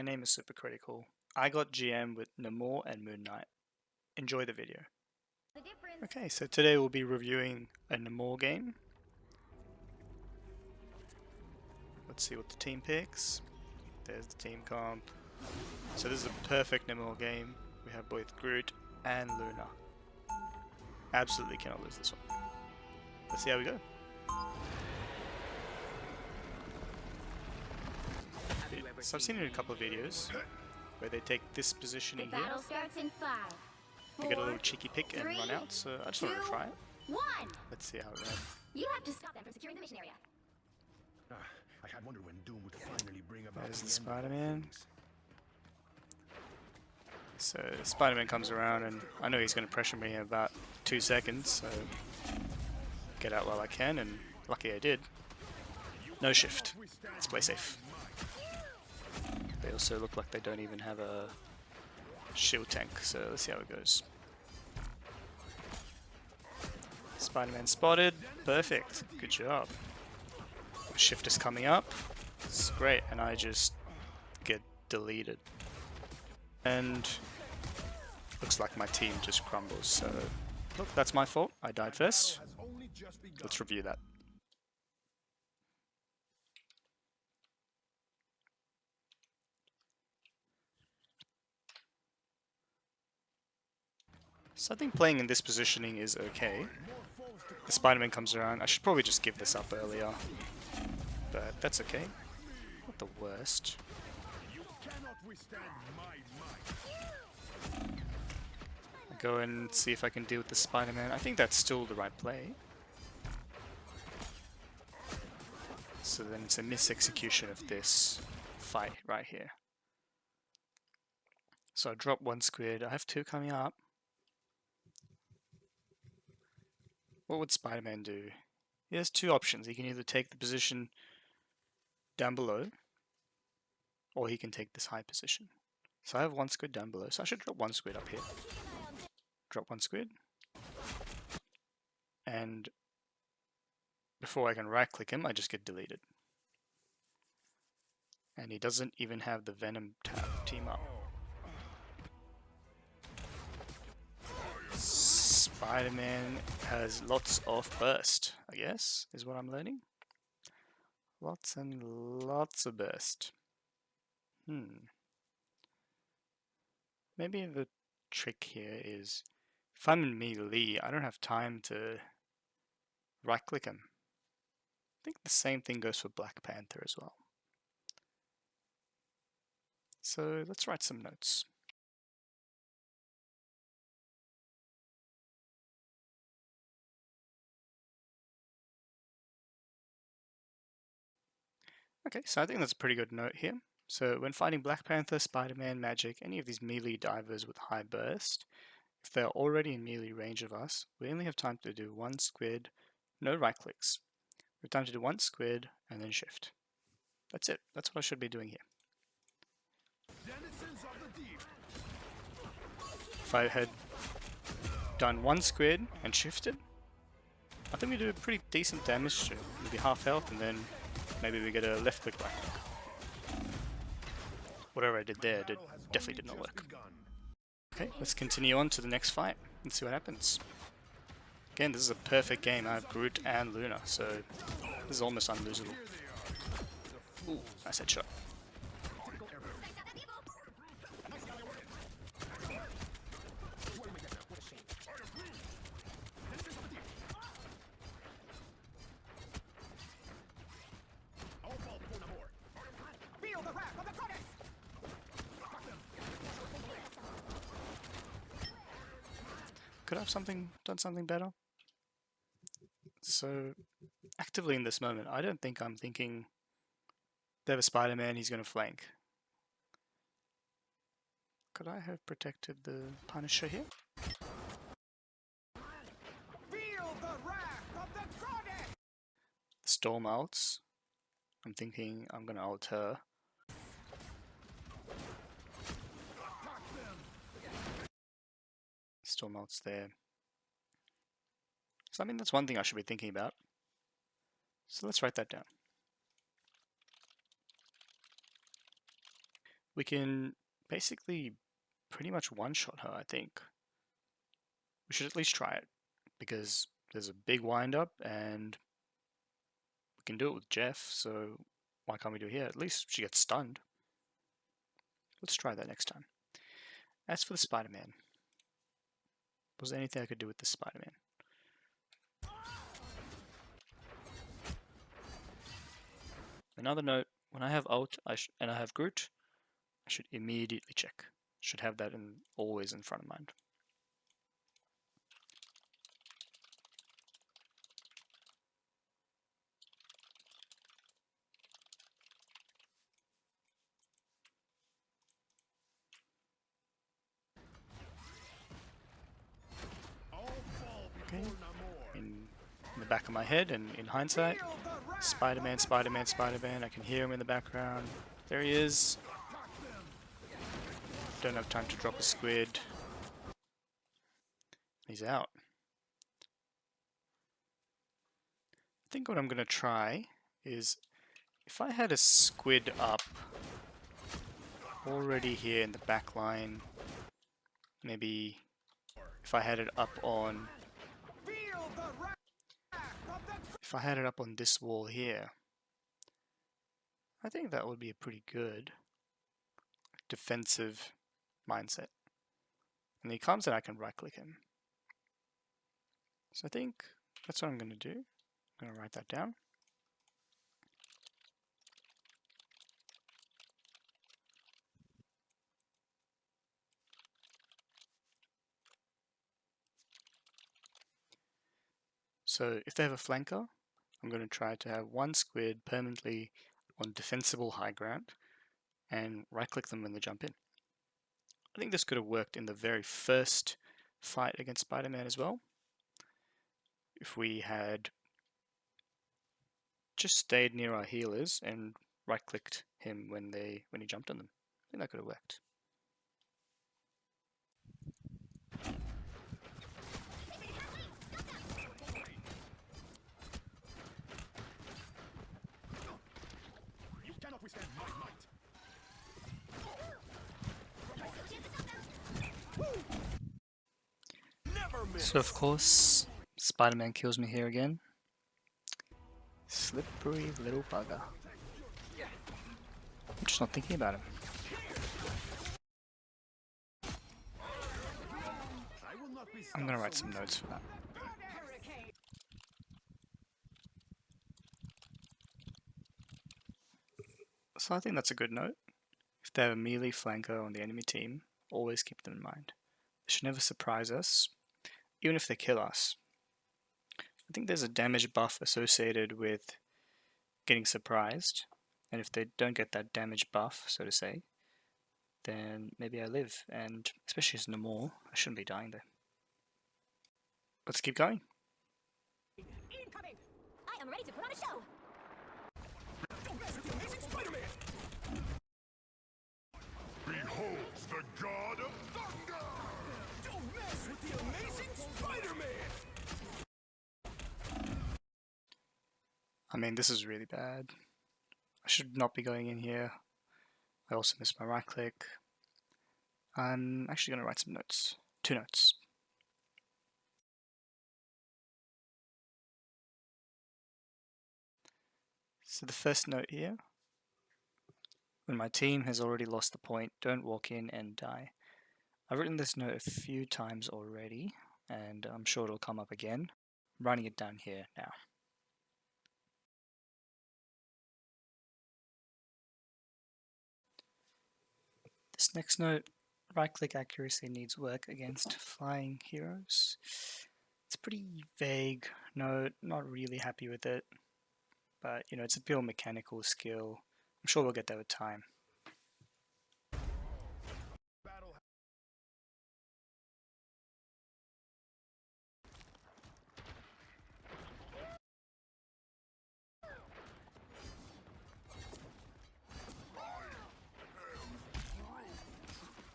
name is Supercritical. I got GM with Namor and Moon Knight. Enjoy the video. Okay, so today we'll be reviewing a Namor game. Let's see what the team picks. There's the team comp. So this is a perfect Namor game. We have both Groot and Luna. Absolutely cannot lose this one. Let's see how we go. So I've seen it in a couple of videos where they take this positioning here. They get a little cheeky pick and run out, so I just wanted to try it. Let's see how it runs. You have to stop them from securing the mission area. I had wondered when Doom would finally bring about There's the Spider-Man. So Spider-Man comes around and I know he's going to pressure me in about 2 seconds, so get out while I can, and lucky I did. No shift. Let's play safe. They also look like they don't even have a shield tank, so let's see how it goes. Spider-Man spotted. Perfect. Good job. Shift is coming up. It's great, and I just get deleted. And looks like my team just crumbles, so look, that's my fault. I died first. Let's review that. So I think playing in this positioning is okay. The Spider-Man comes around. I should probably just give this up earlier, but that's okay. Not the worst. I go and see if I can deal with the Spider-Man. I think that's still the right play. So then it's a mis-execution of this fight right here. So I drop one squid. I have two coming up. What would Spider-Man do? He has two options. He can either take the position down below, or he can take this high position. So I have one squid down below, so I should drop one squid up here. Drop one squid. And before I can right-click him, I just get deleted. And he doesn't even have the Venom tab team up. Spider-Man has lots of burst, I guess, is what I'm learning. Lots and lots of burst. Maybe the trick here is, if I'm in melee, I don't have time to right-click him. I think the same thing goes for Black Panther as well. So let's write some notes. Okay, so I think that's a pretty good note here. So when fighting Black Panther, Spider-Man, Magic, any of these melee divers with high burst, if they're already in melee range of us, we only have time to do one squid, no right clicks. We have time to do one squid and then shift. That's it. That's what I should be doing here. If I had done one squid and shifted, I think we do pretty decent damage to maybe half health, and then maybe we get a left click right click. Whatever I did there definitely did not work. Okay, let's continue on to the next fight and see what happens. Again, this is a perfect game. I have Groot and Luna, so this is almost unlosable. Ooh, nice headshot. Could I have done something better? So, actively in this moment, I don't think I'm thinking they have a Spider-Man, he's going to flank. Could I have protected the Punisher here? Storm ults. I'm thinking I'm going to ult her. Storm ults there. So I mean, that's one thing I should be thinking about. So let's write that down. we can basically pretty much one-shot her, I think. We should at least try it, because there's a big wind-up, and we can do it with Jeff, so why can't we do it here? At least she gets stunned. Let's try that next time. As for the Spider-Man, was there anything I could do with the Spider-Man? Another note, when I have ult and I have Groot, I should immediately check. Should have that always in front of mind. Okay. In the back of my head and in hindsight, Spider-Man, Spider-Man, Spider-Man. I can hear him in the background. There he is. Don't have time to drop a squid. He's out. I think what I'm going to try is, if I had a squid up already here in the back line, maybe if I had it up on this wall here, I think that would be a pretty good defensive mindset. And he comes and I can right click him. So I think that's what I'm going to do. I'm going to write that down. So if they have a flanker, I'm going to try to have one squid permanently on defensible high ground and right click them when they jump in. I think this could have worked in the very first fight against Spider-Man as well. If we had just stayed near our healers and right clicked him when he jumped on them. I think that could have worked. You cannot withstand my might. So of course, Spider-Man kills me here again. Slippery little bugger. I'm just not thinking about him. I'm gonna write some notes for that. So I think that's a good note. If they have a melee flanker on the enemy team, always keep them in mind. They should never surprise us, even if they kill us. I think there's a damage buff associated with getting surprised, and if they don't get that damage buff, so to say, then maybe I live, and especially as Namor, I shouldn't be dying there. Let's keep going. Incoming! I am ready to put on a show! Don't mess with the amazing Spider-Man! Behold the God of Thunder! Don't mess with the amazing Spider-Man! I mean, this is really bad. I should not be going in here. I also missed my right click. I'm actually going to write some notes. 2 notes. So the first note here, when my team has already lost the point, don't walk in and die. I've written this note a few times already, and I'm sure it'll come up again. I'm writing it down here now. This next note, right-click accuracy needs work against flying heroes. It's a pretty vague note, not really happy with it, but you know, it's a pure mechanical skill. I'm sure we'll get there with time.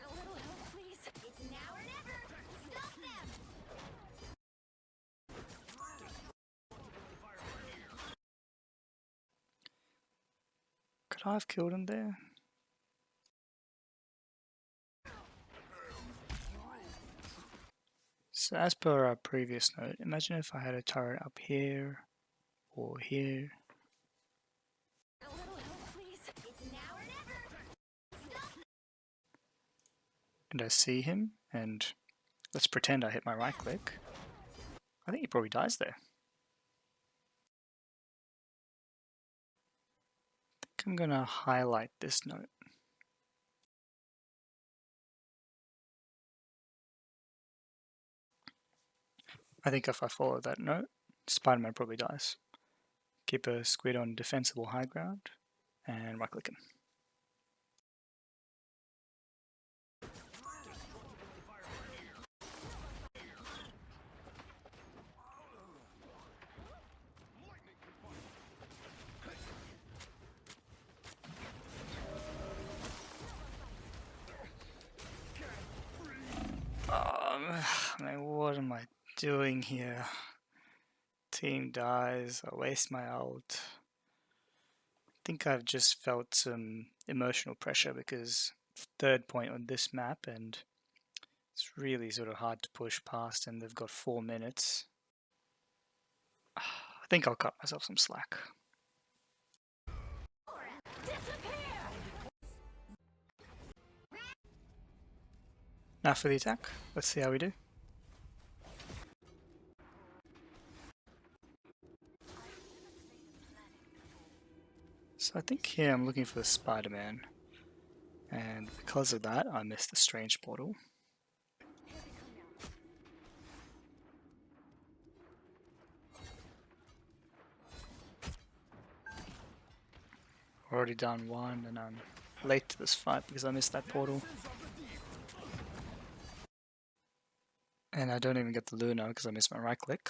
A little help, please. It's now or never! Stop them! Could I have killed him there? So as per our previous note, imagine if I had a turret up here or here. A little help, please. It's now or never. Stop. And I see him, and let's pretend I hit my right click. I think he probably dies there. I think I'm gonna highlight this note. I think if I follow that note, Spider-Man probably dies. Keep a squid on defensible high ground, and right click him. Man, what am I doing here? Team dies, I waste my ult. I think I've just felt some emotional pressure because it's third point on this map and it's really sort of hard to push past, and they've got 4 minutes. I think I'll cut myself some slack. Now for the attack, let's see how we do. So I think here I'm looking for the Spider-Man, and because of that I missed the Strange Portal. Already done one, and I'm late to this fight because I missed that portal. And I don't even get the Luna because I missed my right click.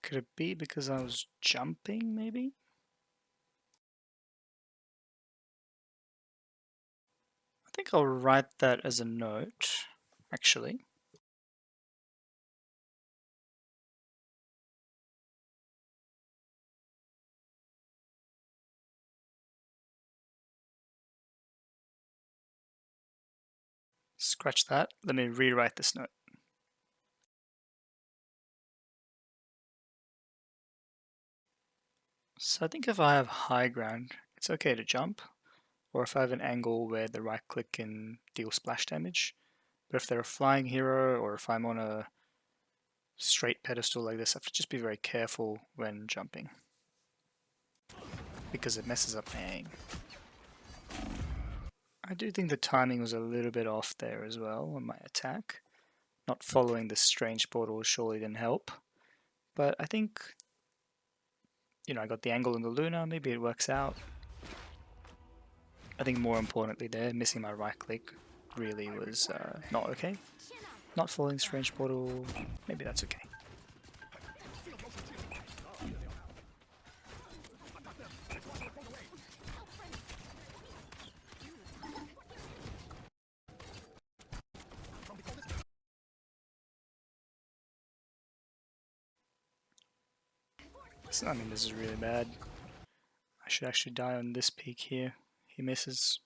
Could it be because I was jumping, maybe? I think I'll write that as a note, actually. Scratch that. Let me rewrite this note. So I think if I have high ground, it's okay to jump, or if I have an angle where the right click can deal splash damage. But if they're a flying hero, or if I'm on a straight pedestal like this, I have to just be very careful when jumping, because it messes up my aim. I do think the timing was a little bit off there as well on my attack. Not following the strange portal surely didn't help. But I think, I got the angle on the Luna, maybe it works out. I think more importantly there, missing my right click really was not okay. Not following strange portal, maybe that's okay. So, I mean, this is really bad. I should actually die on this peak here. He misses.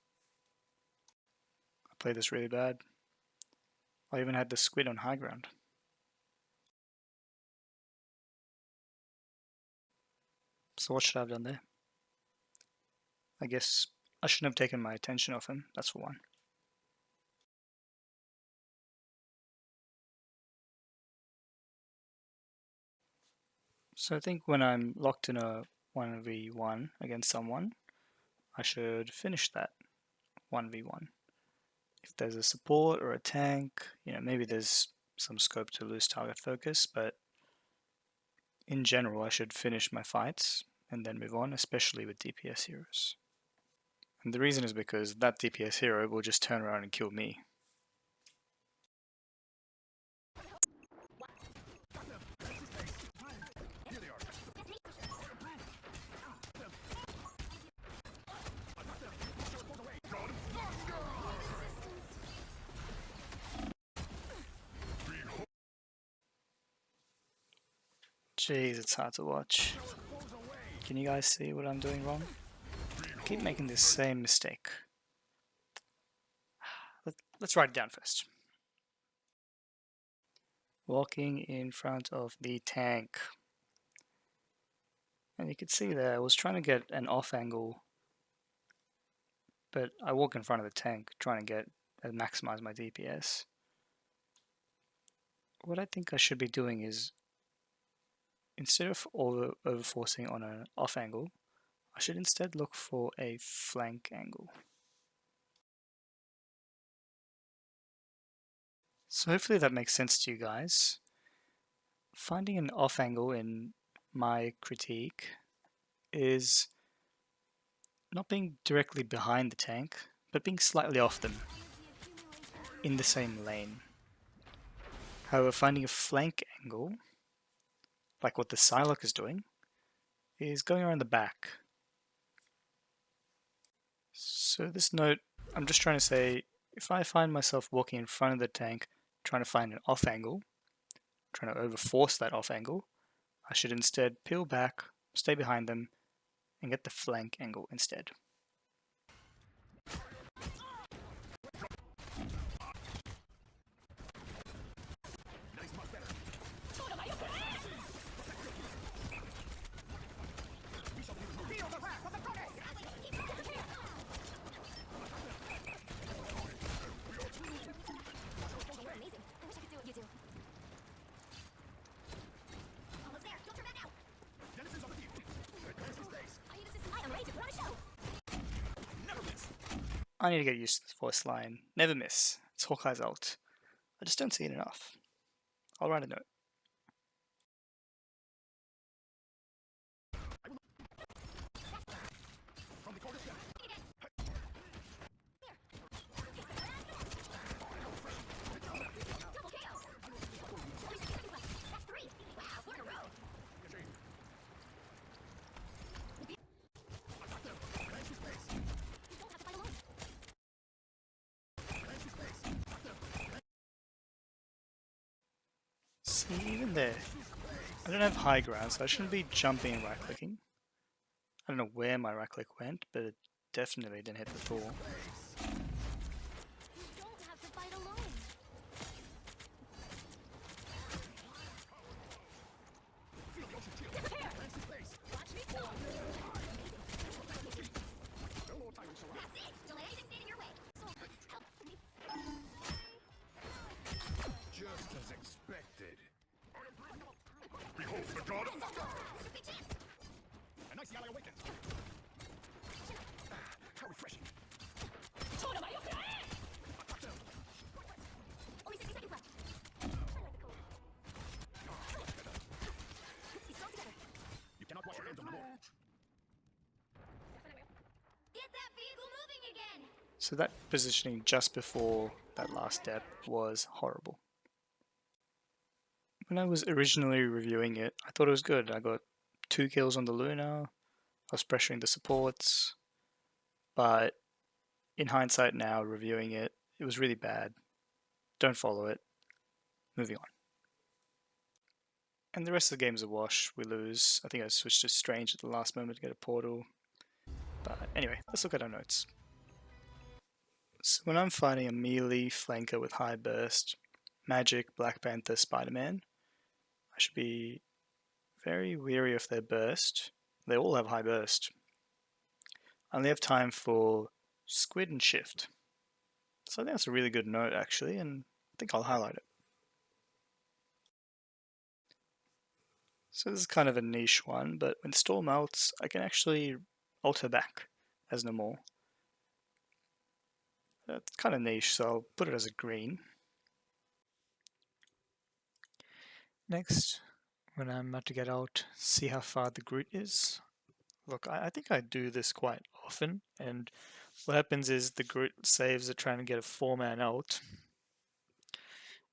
I played this really bad. I even had the squid on high ground. So what should I have done there? I guess I shouldn't have taken my attention off him, that's for one. So I think when I'm locked in a 1v1 against someone, I should finish that 1v1. If there's a support or a tank, maybe there's some scope to lose target focus, but in general I should finish my fights and then move on, especially with DPS heroes. And the reason is because that DPS hero will just turn around and kill me. Jeez, it's hard to watch. Can you guys see what I'm doing wrong? I keep making this same mistake. Let's write it down first. walking in front of the tank. And you can see there, I was trying to get an off angle, but I walk in front of the tank trying to get and maximize my DPS. What I think I should be doing is, instead of overforcing on an off angle, I should instead look for a flank angle. So hopefully that makes sense to you guys. Finding an off angle in my critique is not being directly behind the tank, but being slightly off them in the same lane. However, finding a flank angle, like what the Psylocke is doing, is going around the back. So this note, I'm just trying to say, if I find myself walking in front of the tank, trying to find an off angle, trying to overforce that off angle, I should instead peel back, stay behind them, and get the flank angle instead. I need to get used to this voice line. Never miss. It's Hawkeye's ult. I just don't see it enough. I'll write a note. See, even there, I don't have high ground, so I shouldn't be jumping and right-clicking. I don't know where my right-click went, but it definitely didn't hit the Thor. You don't have to fight alone. Watch me go. That's it. Don't let anything stand in your way. Help me. Just as expected. Behold the god of thunder! A nice ally awakens. How refreshing. Only 60 seconds left. He's still together. You cannot wash your hands of Namor. Get that vehicle moving again. So that positioning just before that last step was horrible. When I was originally reviewing it, I thought it was good. I got 2 kills on the Luna, I was pressuring the supports, but in hindsight now, reviewing it, it was really bad. Don't follow it. Moving on. And the rest of the game's a wash. We lose. I think I switched to Strange at the last moment to get a portal. But anyway, let's look at our notes. So when I'm fighting a melee flanker with high burst, Magic, Black Panther, Spider-Man, I should be very wary of their burst. They all have high burst. I only have time for Squid and Shift. So I think that's a really good note actually, and I think I'll highlight it. So this is kind of a niche one, but when Storm ults, I can actually ult her back as Namor. That's kind of niche, so I'll put it as a green. Next, when I'm about to get out, see how far the Groot is. Look, I think I do this quite often, and what happens is the Groot saves are trying to get a 4-man ult,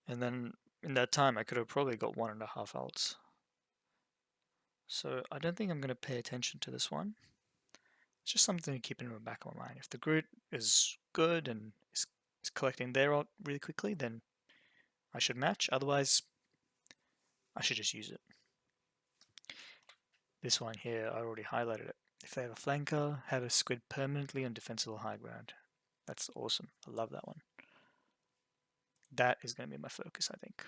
and then in that time I could have probably got 1.5 ults. So I don't think I'm going to pay attention to this one. It's just something to keep in the back of my mind. If the Groot is good and is collecting their ult really quickly, then I should match. Otherwise, I should just use it. This one here, I already highlighted it. If they have a flanker, have a Squid permanently on defensible high ground. That's awesome. I love that one. That is going to be my focus, I think.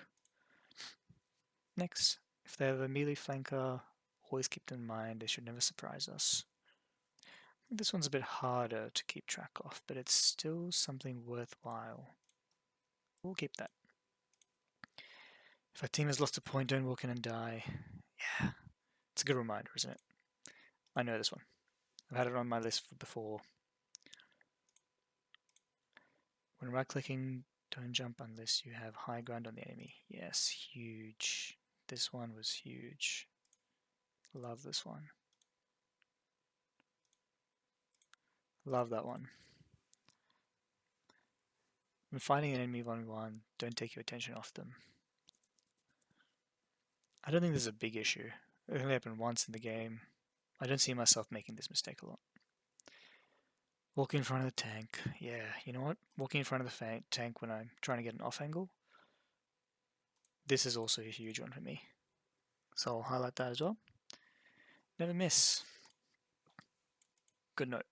next. If they have a melee flanker, always keep them in mind. They should never surprise us. This one's a bit harder to keep track of, but it's still something worthwhile. We'll keep that. If our team has lost a point, don't walk in and die. Yeah, it's a good reminder, isn't it? I know this one. I've had it on my list before. When right-clicking, don't jump unless you have high ground on the enemy. Yes, huge. This one was huge. Love this one. Love that one. When fighting an enemy 1v1, don't take your attention off them. I don't think this is a big issue. It only happened once in the game. I don't see myself making this mistake a lot. Walking in front of the tank. Yeah, you know what? Walking in front of the tank when I'm trying to get an off angle. This is also a huge one for me. So I'll highlight that as well. Never miss. Good note.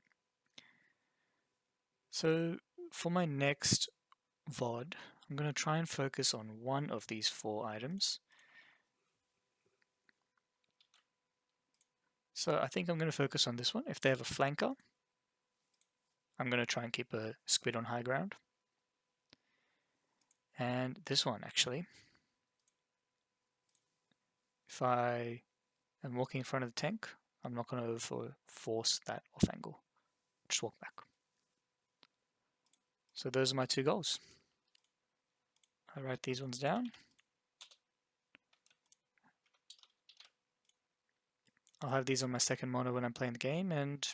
So for my next VOD, I'm going to try and focus on one of these 4 items. So I think I'm going to focus on this one. If they have a flanker, I'm going to try and keep a squid on high ground. And this one, actually. If I am walking in front of the tank, I'm not going to force that off angle. Just walk back. So those are my 2 goals. I write these ones down. I'll have these on my second monitor when I'm playing the game, and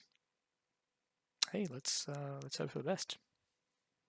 hey, let's hope for the best.